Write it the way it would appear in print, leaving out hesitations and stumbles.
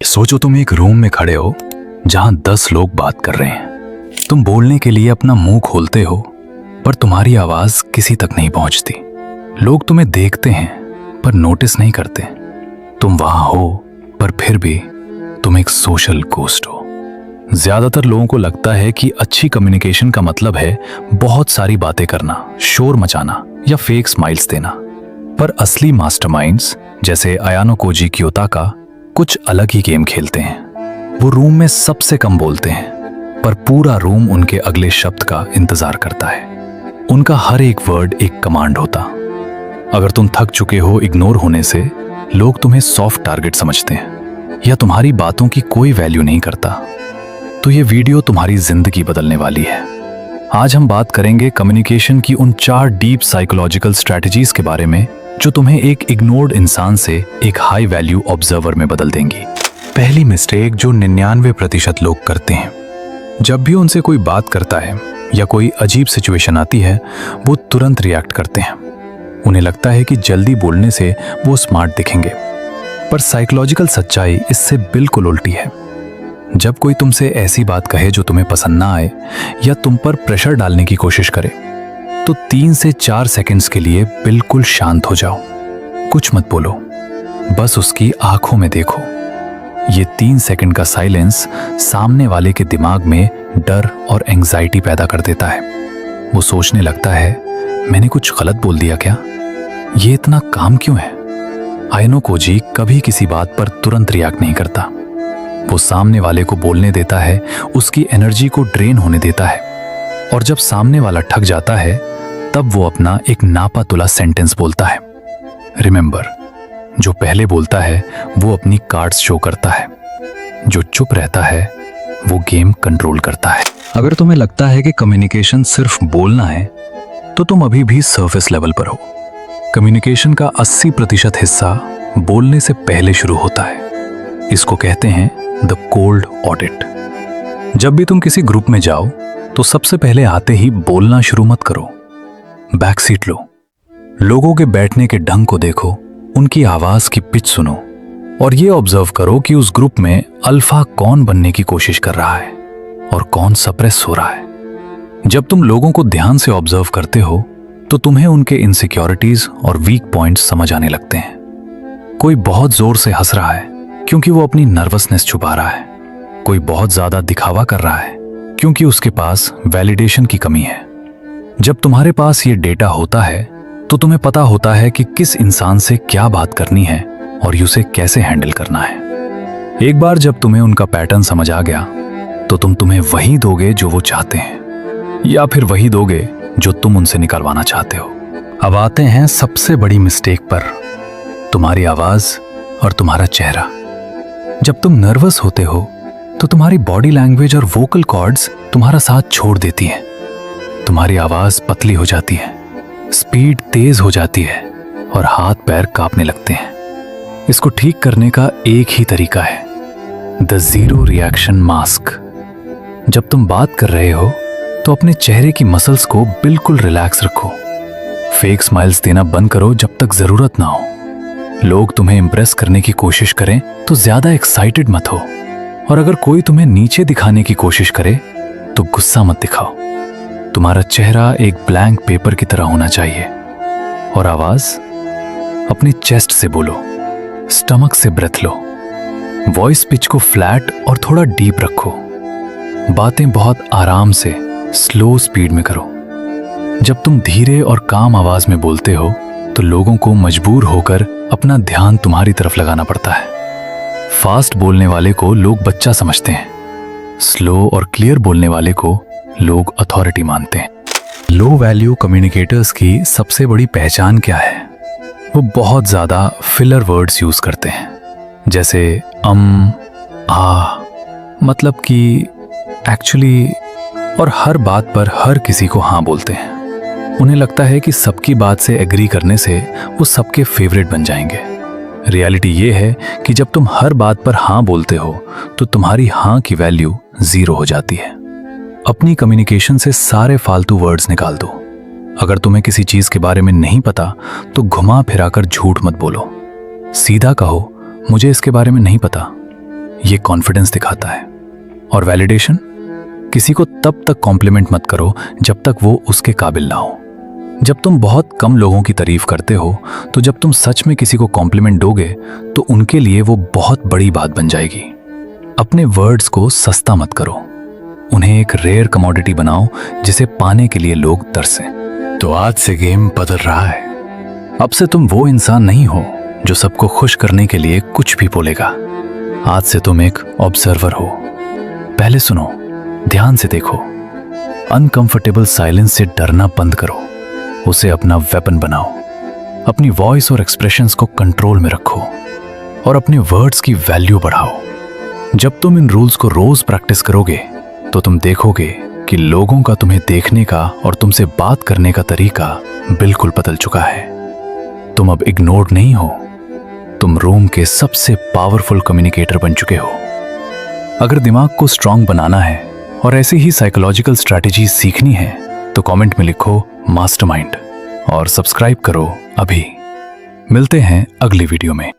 सोचो तुम एक रूम में खड़े हो जहां 10 लोग बात कर रहे हैं। तुम बोलने के लिए अपना मुंह खोलते हो पर तुम्हारी आवाज किसी तक नहीं पहुंचती। लोग तुम्हें देखते हैं पर नोटिस नहीं करते। तुम वहां हो पर फिर भी तुम एक सोशल गोस्ट हो। ज्यादातर लोगों को लगता है कि अच्छी कम्युनिकेशन का मतलब है बहुत सारी बातें करना, शोर मचाना या फेक स्माइल्स देना। पर असली मास्टरमाइंड्स जैसे अयानो कोजी कियोसाकी कुछ अलग ही गेम खेलते हैं। वो रूम में सबसे कम बोलते हैं पर पूरा रूम उनके अगले शब्द का इंतजार करता है। उनका हर एक वर्ड एक कमांड होता। अगर तुम थक चुके हो इग्नोर होने से, लोग तुम्हें सॉफ्ट टारगेट समझते हैं या तुम्हारी बातों की कोई वैल्यू नहीं करता, तो ये वीडियो तुम्हारी जिंदगी बदलने वाली है। आज हम बात करेंगे कम्युनिकेशन की उन 4 डीप साइकोलॉजिकल स्ट्रैटेजीज के बारे में जो तुम्हें एक इग्नोर्ड इंसान से एक हाई वैल्यू ऑब्जर्वर में बदल देंगी। पहली मिस्टेक जो 99% लोग करते हैं, जब भी उनसे कोई बात करता है या कोई अजीब सिचुएशन आती है, वो तुरंत रिएक्ट करते हैं। उन्हें लगता है कि जल्दी बोलने से वो स्मार्ट दिखेंगे, पर साइकोलॉजिकल सच्चाई इससे बिल्कुल उल्टी है। जब कोई तुमसे ऐसी बात कहे जो तुम्हें पसंद ना आए या तुम पर प्रेशर डालने की कोशिश करे, तो 3 से 4 सेकंड्स के लिए बिल्कुल शांत हो जाओ। कुछ मत बोलो, बस उसकी आंखों में देखो। ये 3 सेकंड का साइलेंस सामने वाले के दिमाग में डर और एंजाइटी पैदा कर देता है। वो सोचने लगता है, मैंने कुछ गलत बोल दिया क्या? ये इतना काम क्यों है? अयानो कोजी कभी किसी बात पर तुरंत रिएक्ट नहीं करता। वो सामने वाले को बोलने देता है, उसकी एनर्जी को ड्रेन होने देता है, और जब सामने वाला थक जाता है तब वो अपना एक नापा तुला सेंटेंस बोलता है। रिमेंबर, जो पहले बोलता है वो अपनी कार्ड्स शो करता है, जो चुप रहता है वो गेम कंट्रोल करता है। अगर तुम्हें लगता है कि कम्युनिकेशन सिर्फ बोलना है, तो तुम अभी भी सरफेस लेवल पर हो। कम्युनिकेशन का 80% हिस्सा बोलने से पहले शुरू होता है। इसको कहते हैं द कोल्ड ऑडिट। जब भी तुम किसी ग्रुप में जाओ तो सबसे पहले आते ही बोलना शुरू मत करो। बैक सीट लो, लोगों के बैठने के ढंग को देखो, उनकी आवाज की पिच सुनो और ये ऑब्जर्व करो कि उस ग्रुप में अल्फा कौन बनने की कोशिश कर रहा है और कौन सप्रेस हो रहा है। जब तुम लोगों को ध्यान से ऑब्जर्व करते हो तो तुम्हें उनके इनसिक्योरिटीज और वीक पॉइंट्स समझ आने लगते हैं। कोई बहुत जोर से हंस रहा है क्योंकि वो अपनी नर्वसनेस छुपा रहा है। कोई बहुत ज्यादा दिखावा कर रहा है क्योंकि उसके पास वैलिडेशन की कमी है। जब तुम्हारे पास ये डेटा होता है तो तुम्हें पता होता है कि किस इंसान से क्या बात करनी है और उसे कैसे हैंडल करना है। एक बार जब तुम्हें उनका पैटर्न समझ आ गया तो तुम्हें वही दोगे जो वो चाहते हैं या फिर वही दोगे जो तुम उनसे निकलवाना चाहते हो। अब आते हैं सबसे बड़ी मिस्टेक पर, तुम्हारी आवाज और तुम्हारा चेहरा। जब तुम नर्वस होते हो तो तुम्हारी बॉडी लैंग्वेज और वोकल कॉर्ड्स तुम्हारा साथ छोड़ देती हैं। तुम्हारी आवाज पतली हो जाती है, स्पीड तेज हो जाती है और हाथ पैर कांपने लगते हैं। इसको ठीक करने का एक ही तरीका है, द जीरो रिएक्शन मास्क। जब तुम बात कर रहे हो तो अपने चेहरे की मसल्स को बिल्कुल रिलैक्स रखो। फेक स्माइल्स देना बंद करो जब तक जरूरत ना हो। लोग तुम्हें इंप्रेस करने की कोशिश करें तो ज्यादा एक्साइटेड मत हो, और अगर कोई तुम्हें नीचे दिखाने की कोशिश करे तो गुस्सा मत दिखाओ। तुम्हारा चेहरा एक ब्लैंक पेपर की तरह होना चाहिए, और आवाज अपनी चेस्ट से बोलो, स्टमक से ब्रेथ लो। वॉइस पिच को फ्लैट और थोड़ा डीप रखो। बातें बहुत आराम से स्लो स्पीड में करो। जब तुम धीरे और काम आवाज में बोलते हो तो लोगों को मजबूर होकर अपना ध्यान तुम्हारी तरफ लगाना पड़ता है। फास्ट बोलने वाले को लोग बच्चा समझते हैं, स्लो और क्लियर बोलने वाले को लोग अथॉरिटी मानते हैं। लो वैल्यू कम्युनिकेटर्स की सबसे बड़ी पहचान क्या है? वो बहुत ज्यादा फिलर वर्ड्स यूज करते हैं, जैसे आ, मतलब कि एक्चुअली, और हर बात पर हर किसी को हाँ बोलते हैं। उन्हें लगता है कि सबकी बात से एग्री करने से वो सबके फेवरेट बन जाएंगे। रियलिटी ये है कि जब तुम हर बात पर हाँ बोलते हो तो तुम्हारी हाँ की वैल्यू 0 हो जाती है। अपनी कम्युनिकेशन से सारे फालतू वर्ड्स निकाल दो। अगर तुम्हें किसी चीज के बारे में नहीं पता तो घुमा फिराकर झूठ मत बोलो। सीधा कहो, मुझे इसके बारे में नहीं पता। ये कॉन्फिडेंस दिखाता है। और वैलिडेशन, किसी को तब तक कॉम्प्लीमेंट मत करो जब तक वो उसके काबिल ना हो। जब तुम बहुत कम लोगों की तारीफ करते हो, तो जब तुम सच में किसी को कॉम्प्लीमेंट दोगे तो उनके लिए वो बहुत बड़ी बात बन जाएगी। अपने वर्ड्स को सस्ता मत करो, उन्हें एक रेयर कमोडिटी बनाओ जिसे पाने के लिए लोग तरसें। तो आज से गेम बदल रहा है। अब से तुम वो इंसान नहीं हो जो सबको खुश करने के लिए कुछ भी बोलेगा। आज से तुम एक ऑब्जर्वर हो। पहले सुनो, ध्यान से देखो, अनकंफर्टेबल साइलेंस से डरना बंद करो, उसे अपना वेपन बनाओ। अपनी वॉइस और एक्सप्रेशंस को कंट्रोल में रखो और अपने वर्ड्स की वैल्यू बढ़ाओ। जब तुम इन रूल्स को रोज प्रैक्टिस करोगे तो तुम देखोगे कि लोगों का तुम्हें देखने का और तुमसे बात करने का तरीका बिल्कुल बदल चुका है। तुम अब इग्नोर्ड नहीं हो, तुम रूम के सबसे पावरफुल कम्युनिकेटर बन चुके हो। अगर दिमाग को स्ट्रांग बनाना है और ऐसी ही साइकोलॉजिकल स्ट्रैटेजी सीखनी है तो कमेंट में लिखो मास्टरमाइंड और सब्सक्राइब करो अभी। मिलते हैं अगली वीडियो में।